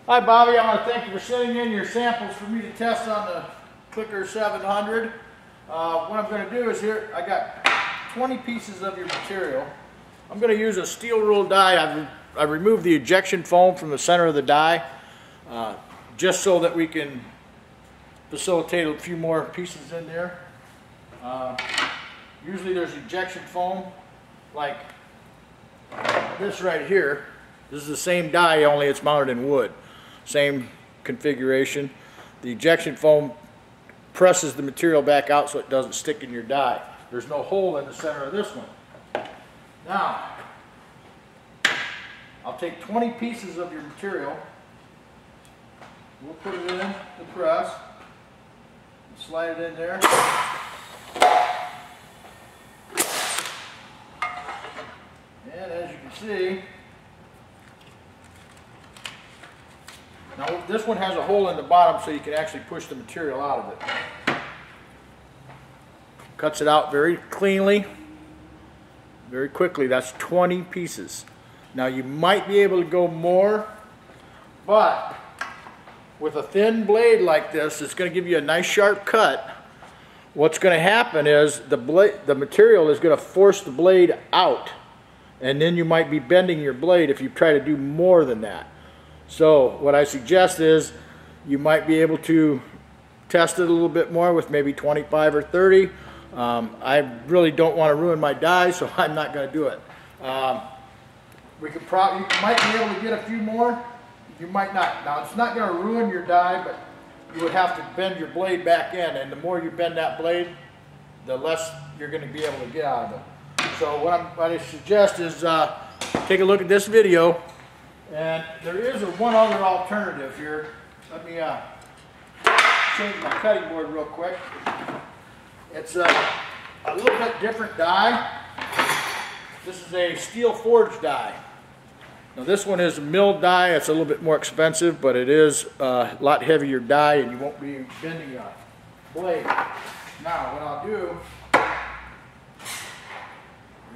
Hi Bobby, I want to thank you for sending in your samples for me to test on the Clicker 700. What I'm going to do is here, I got 20 pieces of your material. I'm going to use a steel ruled die. I've removed the ejection foam from the center of the die just so that we can facilitate a few more pieces in there. Usually there's ejection foam like this right here. This is the same die, only it's mounted in wood. Same configuration. The ejection foam presses the material back out so it doesn't stick in your die. There's no hole in the center of this one. Now, I'll take 20 pieces of your material. We'll put it in the press. Slide it in there. And as you can see, now this one has a hole in the bottom so you can actually push the material out of it. Cuts it out very cleanly, very quickly. That's 20 pieces. Now you might be able to go more, but with a thin blade like this, it's going to give you a nice sharp cut. What's going to happen is the material is going to force the blade out, and then you might be bending your blade if you try to do more than that. So what I suggest is you might be able to test it a little bit more with maybe 25 or 30. I really don't want to ruin my die, so I'm not going to do it. You might be able to get a few more. You might not. Now it's not going to ruin your die, but you would have to bend your blade back in, and the more you bend that blade, the less you're going to be able to get out of it. So what I suggest is take a look at this video. And there is one other alternative here. Let me change my cutting board real quick. It's a little bit different die. This is a steel forged die. Now this one is a milled die. It's a little bit more expensive, but it is a lot heavier die, and you won't be bending your blade. Now what I'll do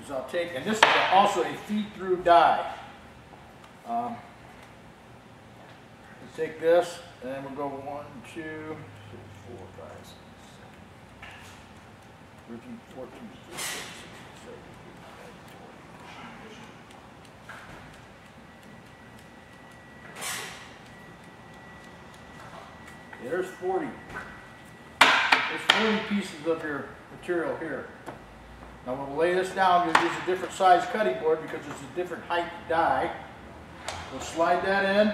is I'll take, and this is also a feed-through die. We'll take this, and we'll go 1, 2, 3, 4, 5, 6, 7, 13, 14, 15, 16, 17, 18, 19. There's 40. There's 40 pieces of your material here. Now when we lay this down, we'll use a different size cutting board because it's a different height die. We'll slide that in.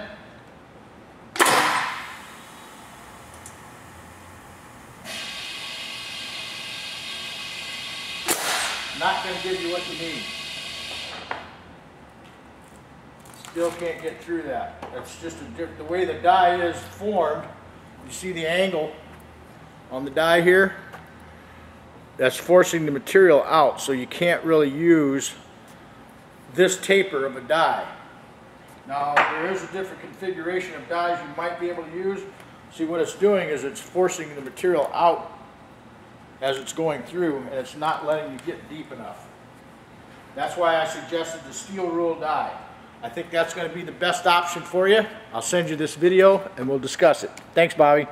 Not going to give you what you need. Still can't get through that. That's just the way the die is formed. You see the angle on the die here? That's forcing the material out, so you can't really use this taper of a die. Now, there is a different configuration of dies you might be able to use. See, what it's doing is it's forcing the material out as it's going through, and it's not letting you get deep enough. That's why I suggested the steel ruled die. I think that's going to be the best option for you. I'll send you this video and we'll discuss it. Thanks, Bobby.